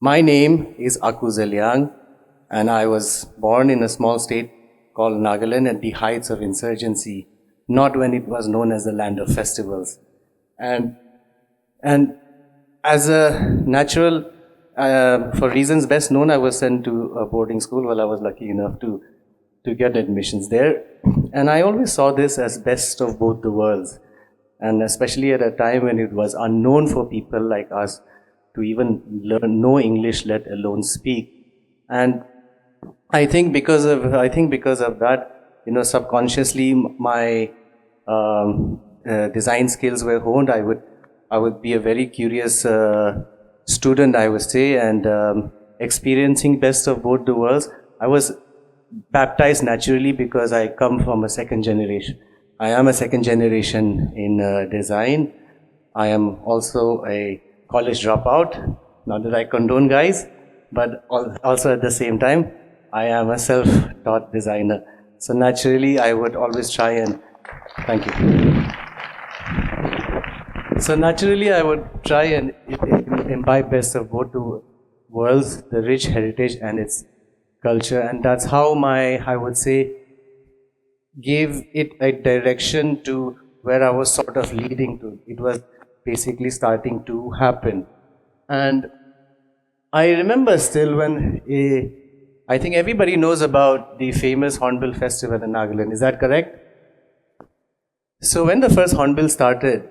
My name is Zeliang, and I was born in a small state called Nagalin at the heights of insurgency, not when it was known as the land of festivals. And, and as a natural, for reasons best known, I was sent to a boarding school. Well, I was lucky enough to get admissions there. And I always saw this as best of both the worlds. And especially at a time when it was unknown for people like us to even know English, let alone speak. And I think because of that, subconsciously my design skills were honed. I would be a very curious student, I would say, and experiencing best of both the worlds. I was baptized naturally because I come from a second generation. I am a second generation in design. I am also a college dropout. Not that I condone guys, but also at the same time, I am a self-taught designer. So naturally, I would always try and, thank you. So naturally, I would try and imbibe best of both the worlds, the rich heritage and its culture. And that's how I would say, gave it a direction to where I was sort of leading to. It was basically starting to happen. And I remember still when I think everybody knows about the famous Hornbill Festival in Nagaland. Is that correct? So when the first Hornbill started,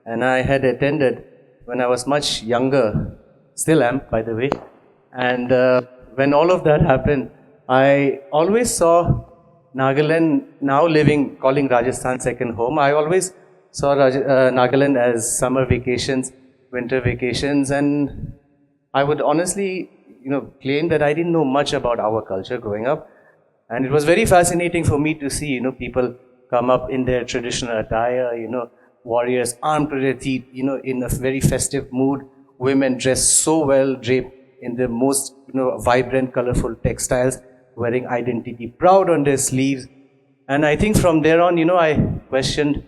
and I had attended when I was much younger, still am, by the way, and when all of that happened, I always saw Nagaland, now calling Rajasthan second home. I always saw Nagaland as summer vacations, winter vacations, and I would honestly, claim that I didn't know much about our culture growing up. And it was very fascinating for me to see, people come up in their traditional attire, warriors armed to their teeth, in a very festive mood, women dressed so well, draped in the most, vibrant, colorful textiles, wearing identity proud on their sleeves. And I think from there on, I questioned,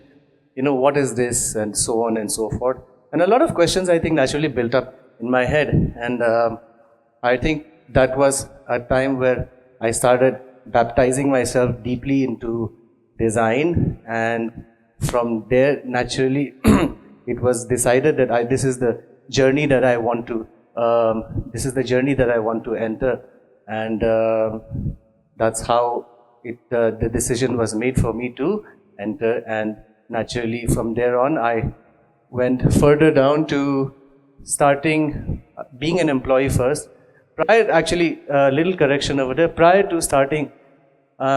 what is this, and so on and so forth. And a lot of questions, I think, naturally built up in my head. And I think that was a time where I started baptizing myself deeply into design. And from there, naturally, it was decided that this is the journey that I want to, enter. And that's how the decision was made for me to enter. And naturally, from there on, I went further down to starting being an employee first. Actually, a little correction over there. Prior to starting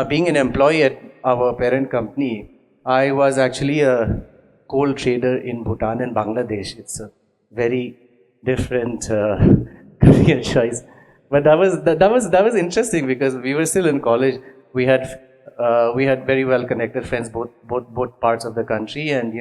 being an employee at our parent company, I was actually a coal trader in Bhutan and Bangladesh. It's a very different career choice. But that was interesting because we were still in college. We had very well connected friends both parts of the country, and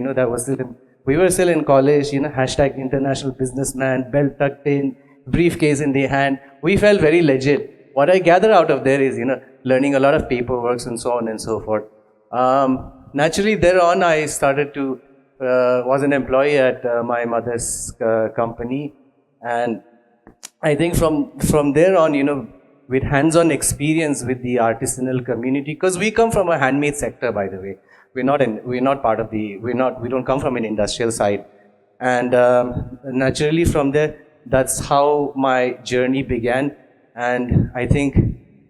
we were still in college. Hashtag international businessman, belt tucked in, briefcase in the hand. We felt very legit. What I gather out of there is learning a lot of paperwork and so on and so forth. Naturally, thereon I started to was an employee at my mother's company, and I think from there on, with hands-on experience with the artisanal community, because we come from a handmade sector, by the way. We don't come from an industrial side, and naturally from there, that's how my journey began. And I think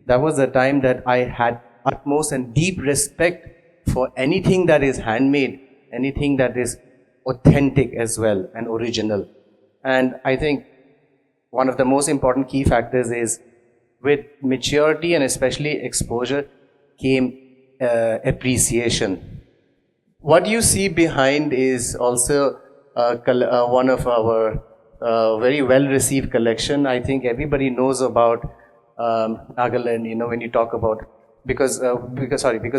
that was the time that I had utmost and deep respect for anything that is handmade, anything that is authentic as well and original. And I think one of the most important key factors is with maturity and especially exposure came appreciation. What you see behind is also one of our very well-received collection. I think everybody knows about Nagaland, when you talk about, because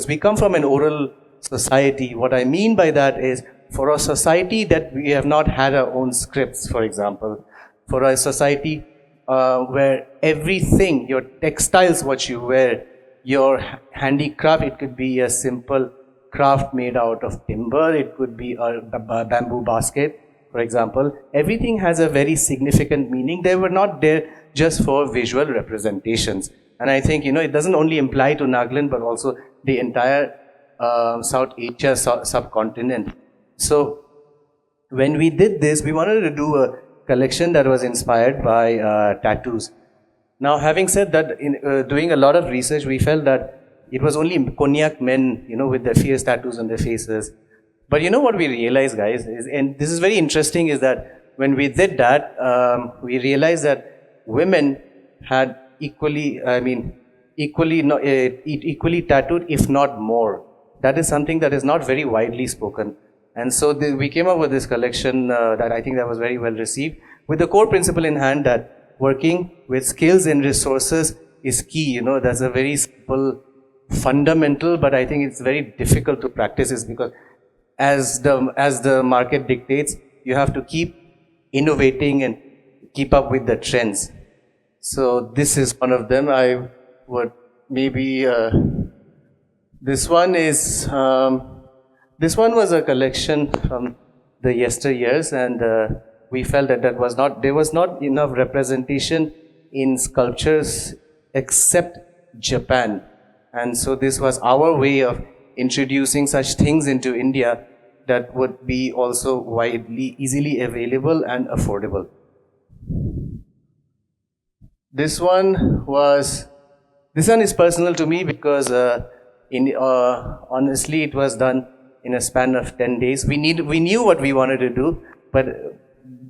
we come from an oral society. What I mean by that is, for a society that we have not had our own scripts, for example, for a society where everything, your textiles, what you wear, your handicraft, it could be a simple craft made out of timber, it could be a bamboo basket, for example, everything has a very significant meaning. They were not there just for visual representations. And I think, it doesn't only imply to Nagaland, but also the entire South Asia subcontinent. So when we did this, we wanted to do a collection that was inspired by tattoos. Now, having said that, in doing a lot of research, we felt that it was only Konyak men, with their fierce tattoos on their faces. But what we realized, guys, and this is very interesting, is that when we did that, we realized that women had equally tattooed, if not more. That is something that is not very widely spoken. And so we came up with this collection that I think that was very well received, with the core principle in hand that working with skills and resources is key. That's a very simple, fundamental, but I think it's very difficult to practice, is because as the market dictates, you have to keep innovating and keep up with the trends. So this is one of them. I would maybe this one was a collection from the yesteryears, and we felt that there was not enough representation in sculptures except Japan. And so this was our way of introducing such things into India that would be also easily available and affordable. This one is personal to me because honestly it was done in a span of 10 days. We knew what we wanted to do, but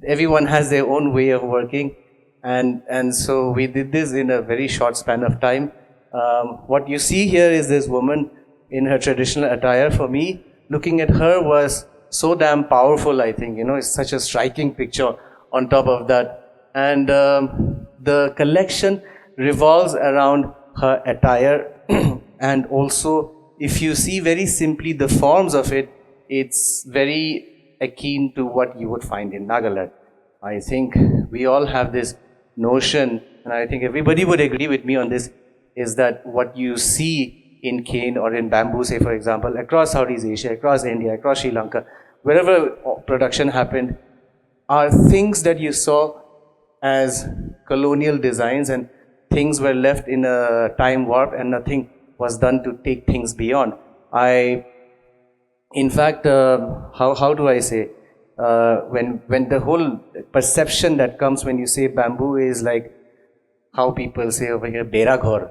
everyone has their own way of working, and so we did this in a very short span of time. What you see here is this woman in her traditional attire. For me, looking at her was so damn powerful, I think. It's such a striking picture on top of that. And the collection revolves around her attire. And also, if you see very simply the forms of it, it's very akin to what you would find in Nagaland. I think we all have this notion, and I think everybody would agree with me on this, is that what you see in cane or in bamboo, say for example, across Southeast Asia, across India, across Sri Lanka, wherever production happened, are things that you saw as colonial designs, and things were left in a time warp and nothing was done to take things beyond. In fact, how do I say, when the whole perception that comes when you say bamboo is like how people say over here, bera ghor,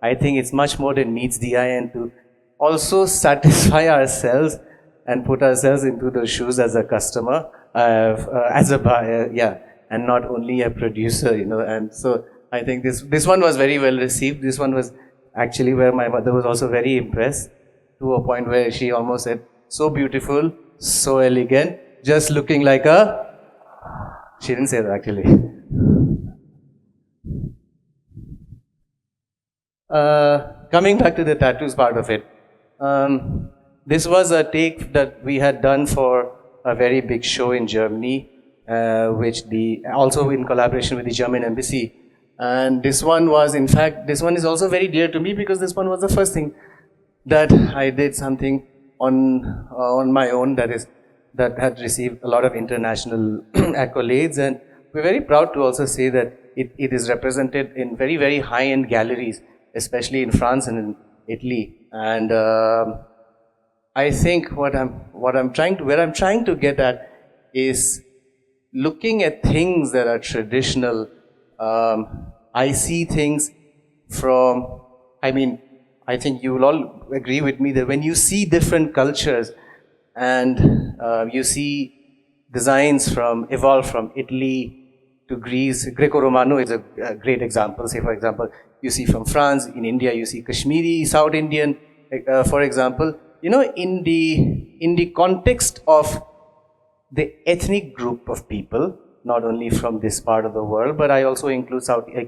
I think it's much more than meets the eye, and to also satisfy ourselves and put ourselves into the shoes as a customer, as a buyer, and not only a producer, and so I think this one was very well received. This one was actually where my mother was also very impressed, to a point where she almost said, so beautiful, so elegant, just looking like a... She didn't say that actually. Coming back to the tattoos part of it, this was a take that we had done for a very big show in Germany, also in collaboration with the German embassy. And this one is also very dear to me, because this one was the first thing that I did something on my own that had received a lot of international accolades, and we're very proud to also say that it is represented in very, very high-end galleries, especially in France and in Italy. And I think where I'm trying to get at is looking at things that are traditional. I see things from, I think you will all agree with me that when you see different cultures and you see designs evolve from Italy to Greece, Greco-Romano is a great example. Say, for example, you see from France, in India you see Kashmiri, South Indian, for example. In the context of the ethnic group of people, not only from this part of the world, but I also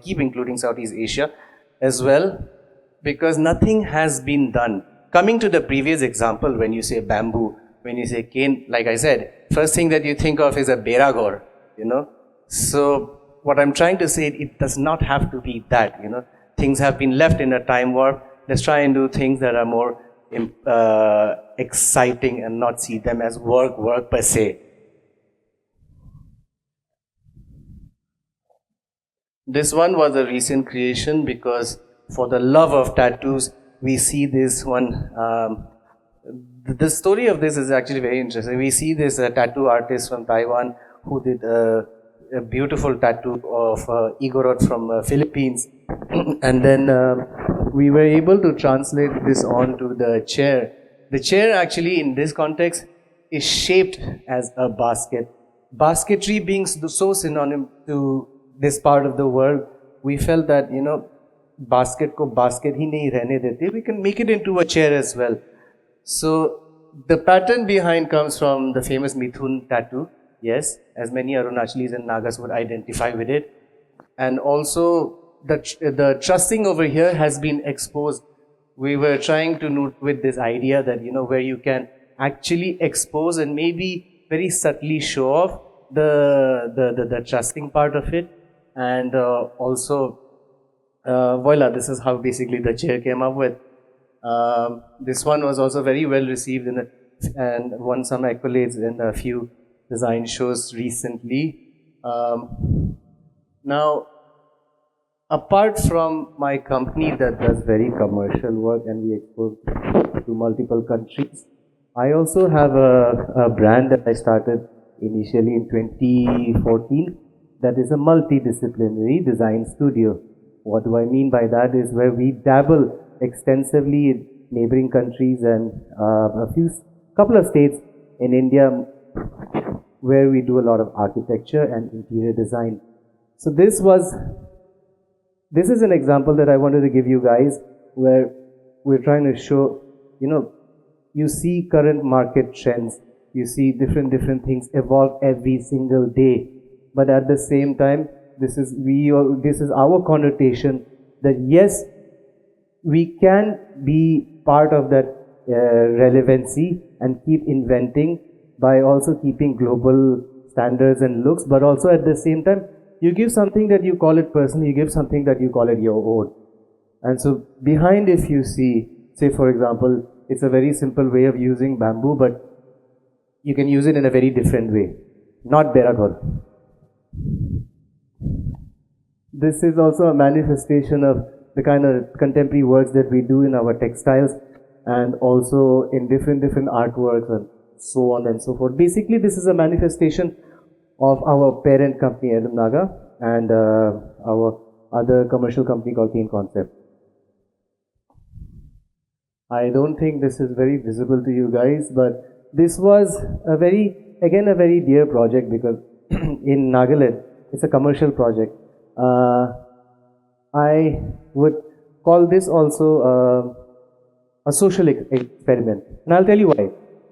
keep including Southeast Asia as well, because nothing has been done. Coming to the previous example, when you say bamboo, when you say cane, like I said, first thing that you think of is a bera ghor, So what I'm trying to say, it does not have to be that, Things have been left in a time warp. Let's try and do things that are more exciting and not see them as work per se. This one was a recent creation because for the love of tattoos, we see this one. The story of this is actually very interesting. We see this tattoo artist from Taiwan who did a beautiful tattoo of Igorot from Philippines, and then we were able to translate this onto the chair. The chair actually in this context is shaped as a basket. Basketry being so synonym to this part of the world, we felt that, basket ko basket hi nahi rehne dete, we can make it into a chair as well. So the pattern behind comes from the famous Mithun tattoo, yes, as many Arunachalis and Nagas would identify with it. And also the trusting over here has been exposed. We were trying to note with this idea that, where you can actually expose and maybe very subtly show off the trusting part of it. And also, voila, this is how basically the chair came up with. This one was also very well received and won some accolades in a few design shows recently. Now, apart from my company that does very commercial work and we export to multiple countries, I also have a brand that I started initially in 2014 that is a multidisciplinary design studio. What do I mean by that is where we dabble extensively in neighboring countries and couple of states in India where we do a lot of architecture and interior design. So this is an example that I wanted to give you guys where we're trying to show, you see current market trends, you see different things evolve every single day, but at the same time, this is our connotation that yes, we can be part of that relevancy and keep inventing by also keeping global standards and looks, but also at the same time, you give something that you call it personal, you give something that you call it your own. And so behind, if you see, say for example, it's a very simple way of using bamboo, but you can use it in a very different way, not beragor. This is also a manifestation of the kind of contemporary works that we do in our textiles and also in different artworks and so on and so forth. Basically, this is a manifestation of our parent company, Adam Naga, and our other commercial company called Keen Concept. I don't think this is very visible to you guys, but this was a very dear project because in Nagaland, it's a commercial project. I would call this also a social experiment, and I'll tell you why.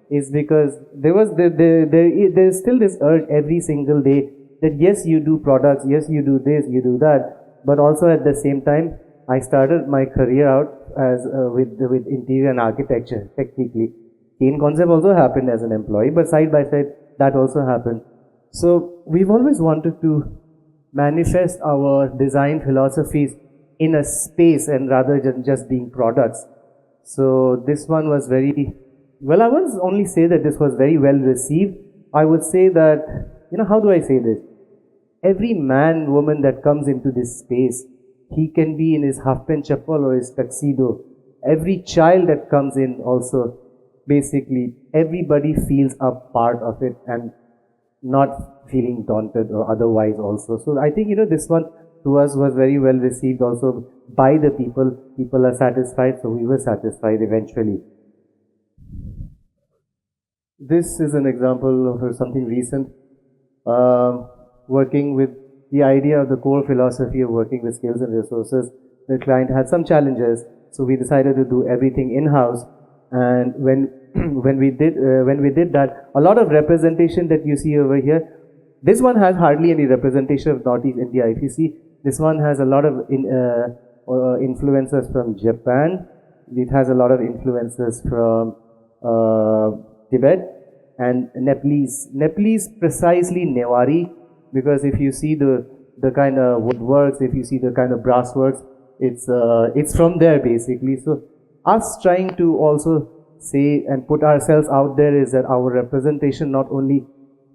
Is because there is still this urge every single day that yes, you do products, yes, you do this, you do that, but also at the same time, I started my career out as with interior and architecture. Technically, Keen Concept also happened as an employee, but side by side that also happened. So we've always wanted to manifest our design philosophies in a space and rather than just being products. So this one was very well. I wouldn't only say that this was very well received. I would say that, how do I say this? Every man, woman that comes into this space, he can be in his half pant chappal or his tuxedo. Every child that comes in also, basically, everybody feels a part of it and not feeling daunted or otherwise also. So I think, this one to us was very well received also by the people. People are satisfied, so we were satisfied eventually. This is an example of something recent, working with the idea of the core philosophy of working with skills and resources. The client had some challenges, so we decided to do everything in-house. And when we did that, a lot of representation that you see over here, this one has hardly any representation of Northeast India. If you see, this one has a lot of influences from Japan. It has a lot of influences from Tibet and Nepalese. Nepalese, precisely Newari, because if you see the kind of woodworks, if you see the kind of brass works, it's from there basically. So us trying to also say and put ourselves out there is that our representation not only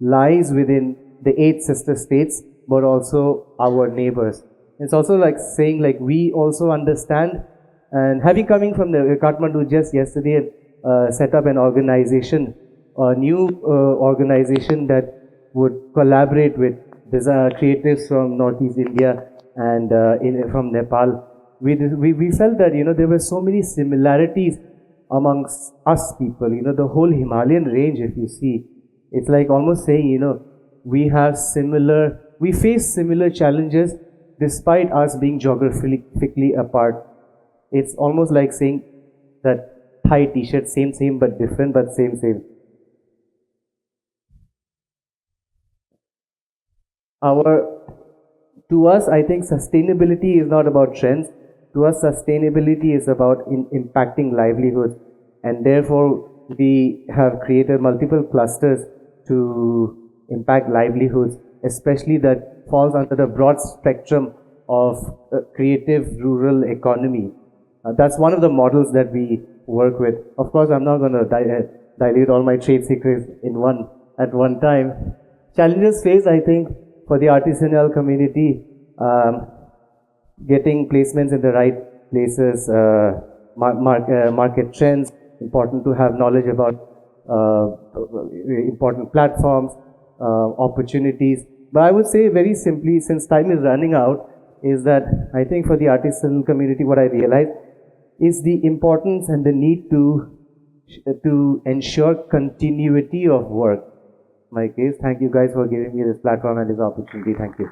lies within the 8 sister states, but also our neighbors. It's also like saying like we also understand, and having coming from the Kathmandu just yesterday, set up an organization, a new organization that would collaborate with creatives from Northeast India and from Nepal. We felt that there were so many similarities amongst us people. The whole Himalayan range, if you see, it's like almost saying we face similar challenges despite us being geographically apart. It's almost like saying that Thai t-shirt, same but different, but same. To us, I think sustainability is not about trends. To us, sustainability is about impacting livelihoods, and therefore we have created multiple clusters to impact livelihoods, especially that falls under the broad spectrum of creative rural economy. That's one of the models that we work with. Of course, I'm not going to dilute all my trade secrets at one time. Challenges faced, I think, for the artisanal community, getting placements in the right places, market trends, important to have knowledge about important platforms, opportunities. But I would say very simply, since time is running out, is that I think for the artisanal community, what I realized is the importance and the need to ensure continuity of work. My case, thank you guys for giving me this platform and this opportunity. Thank you.